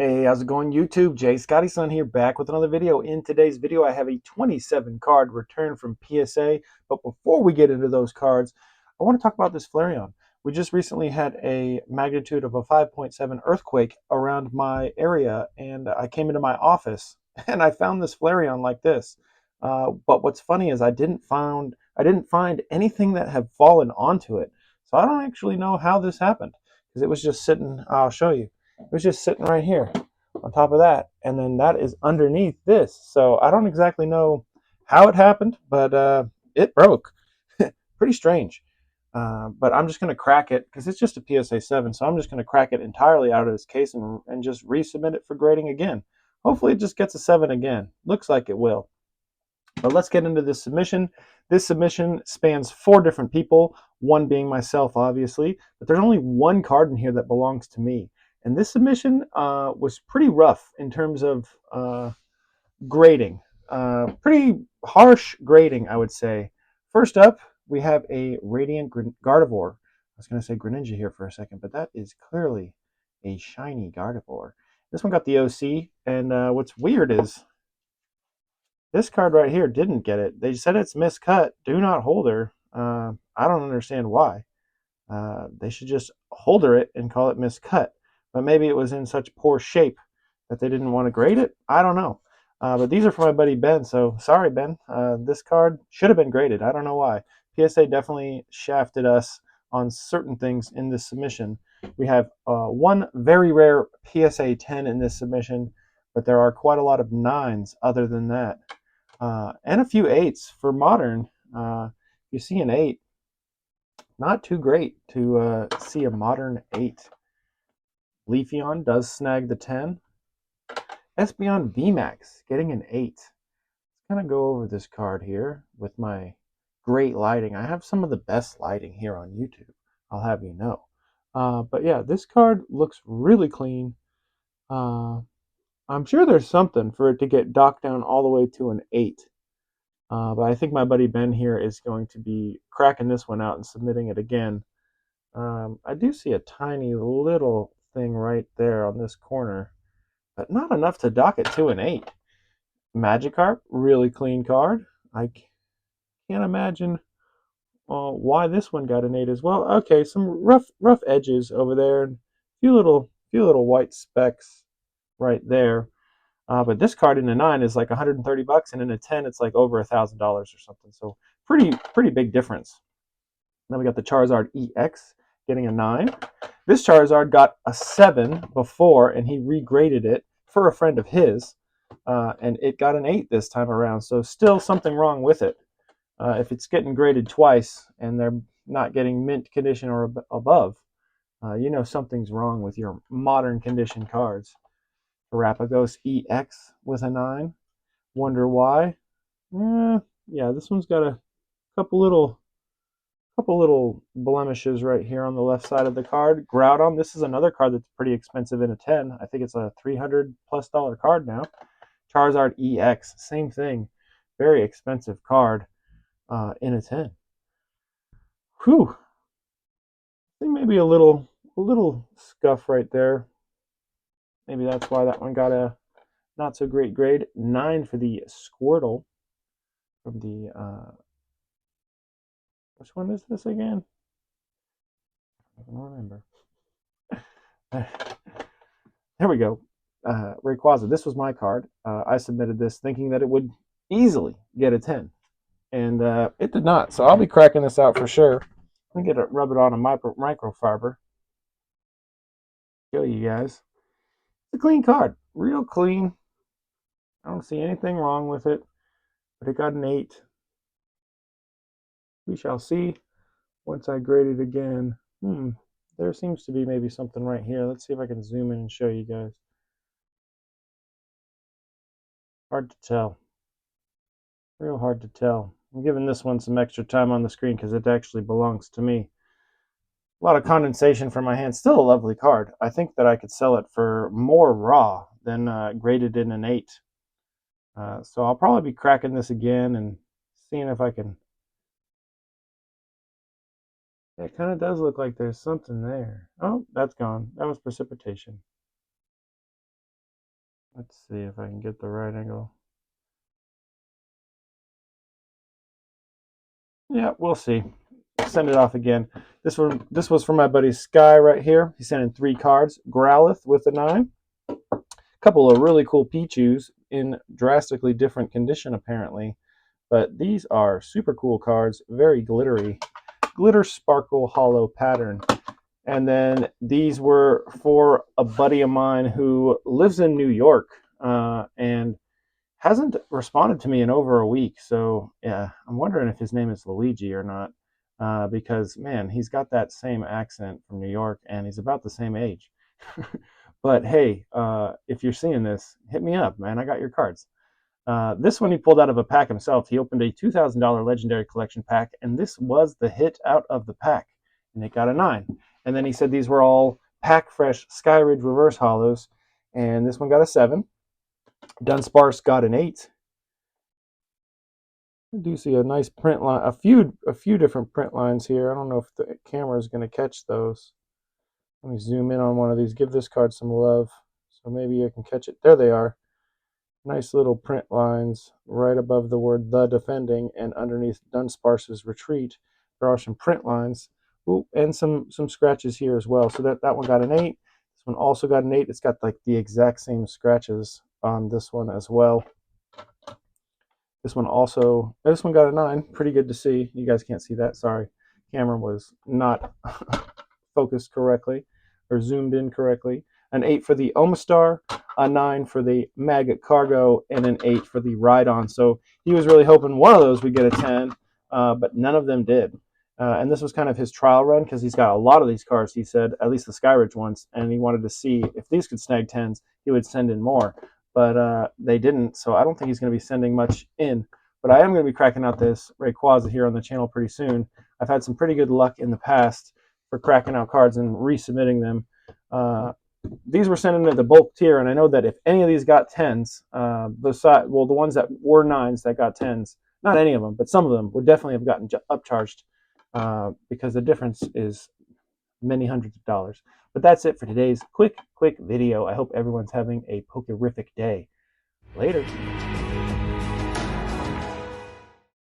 Hey, how's it going, YouTube? Jay Scotty Son here, back with another video. In today's video, I have a 27 card return from PSA. But before we get into those cards, I want to talk about this Flareon. We just recently had a magnitude of a 5.7 earthquake around my area, and I came into my office and I found this Flareon like this. But what's funny is I didn't find anything that had fallen onto it. So I don't actually know how this happened because it was just sitting. I'll show you. It was just sitting right here on top of that, and then that is underneath this. So I don't exactly know how it happened, but it broke. Pretty strange. But I'm just going to crack it because it's just a PSA 7, so I'm just going to crack it entirely out of this case and just resubmit it for grading again. Hopefully it just gets a 7 again. Looks like it will. But let's get into this submission. This submission spans 4 different people, one being myself, obviously, but there's only one card in here that belongs to me. And this submission was pretty rough in terms of grading. Pretty harsh grading, I would say. First up, we have a Radiant Gardevoir. I was going to say Greninja here for a second, but that is clearly a shiny Gardevoir. This one got the OC, and what's weird is this card right here didn't get it. They said it's miscut. Do not holder. I don't understand why. They should just holder it and call it miscut. But maybe it was in such poor shape that they didn't want to grade it. I don't know. But these are for my buddy Ben, so sorry, Ben. This card should have been graded. I don't know why. PSA definitely shafted us on certain things in this submission. We have one very rare PSA 10 in this submission, but there are quite a lot of 9s other than that. And a few 8s for modern. You see an 8, not too great to see a modern 8. Leafeon does snag the 10. Espeon VMAX getting an 8. Let's kind of go over this card here with my great lighting. I have some of the best lighting here on YouTube, I'll have you know. But yeah, this card looks really clean. I'm sure there's something for it to get docked down all the way to an 8. But I think my buddy Ben here is going to be cracking this one out and submitting it again. I do see a tiny little thing right there on this corner, but not enough to dock it to an 8. Magikarp, really clean card. I can't imagine why this one got an 8 as well. Okay, some rough edges over there, and few little white specks right there. But this card in a 9 is like 130 bucks, and in a 10 it's like over $1,000 or something. So pretty big difference. Then we got the Charizard EX getting a 9. This Charizard got a 7 before, and he regraded it for a friend of his, and it got an 8 this time around. So still something wrong with it. If it's getting graded twice and they're not getting mint condition or above, you know something's wrong with your modern condition cards. Terrapagos EX with a 9. Wonder why? Yeah, this one's got a couple little blemishes right here on the left side of the card. Groudon, this is another card that's pretty expensive in a 10. I think it's a $300+ card now. Charizard EX, same thing. Very expensive card in a 10. Whew. I think maybe a little scuff right there. Maybe that's why that one got a not so great grade. 9 for the Squirtle from the which one is this again? I don't remember. There we go. Rayquaza. This was my card. I submitted this thinking that it would easily get a 10, and it did not. So I'll be cracking this out for sure. Let me rub it on a microfiber. Show you guys. It's a clean card, real clean. I don't see anything wrong with it, but it got an 8. We shall see once I grade it again. There seems to be maybe something right here. Let's see if I can zoom in and show you guys. Hard to tell. Real hard to tell. I'm giving this one some extra time on the screen because it actually belongs to me. A lot of condensation from my hand. Still a lovely card. I think that I could sell it for more raw than graded in an 8. So I'll probably be cracking this again and seeing if I can. It kind of does look like there's something there. Oh, that's gone. That was precipitation. Let's see if I can get the right angle. Yeah, we'll see. Send it off again. This was for my buddy Sky right here. He sent in 3 cards. Growlithe with a 9. A couple of really cool Pichus in drastically different condition apparently. But these are super cool cards, very glittery. Glitter sparkle hollow pattern. And then these were for a buddy of mine who lives in New York and hasn't responded to me in over a week. So yeah, I'm wondering if his name is Luigi or not, because man, he's got that same accent from New York, and he's about the same age. But hey, if you're seeing this, hit me up, man. I got your cards. This one he pulled out of a pack himself. He opened a $2,000 Legendary Collection pack, and this was the hit out of the pack, and it got a 9. And then he said these were all pack fresh Skyridge Reverse Hollows, and this one got a 7. Dunsparce got an 8. I do see a nice print line, a few different print lines here. I don't know if the camera is going to catch those. Let me zoom in on one of these. Give this card some love, so maybe I can catch it. There they are. Nice little print lines right above the word "the defending" and underneath Dunsparce's retreat. There are some print lines. Ooh, and some scratches here as well. So that one got an 8. This one also got an 8. It's got like the exact same scratches on this one as well. This one got a 9. Pretty good to see. You guys can't see that. Sorry, camera was not focused correctly or zoomed in correctly. An 8 for the Omastar, a 9 for the Maggot Cargo, and an 8 for the Rhydon. So he was really hoping one of those would get a 10, but none of them did. And this was kind of his trial run because he's got a lot of these cards, he said, at least the Skyridge ones, and he wanted to see if these could snag 10s, he would send in more. But they didn't, so I don't think he's going to be sending much in. But I am going to be cracking out this Rayquaza here on the channel pretty soon. I've had some pretty good luck in the past for cracking out cards and resubmitting them. These were sent in at the bulk tier, and I know that if any of these got 10s, the ones that were 9s that got 10s, not any of them, but some of them would definitely have gotten upcharged because the difference is many hundreds of dollars. But that's it for today's quick video. I hope everyone's having a Pokerific day. Later.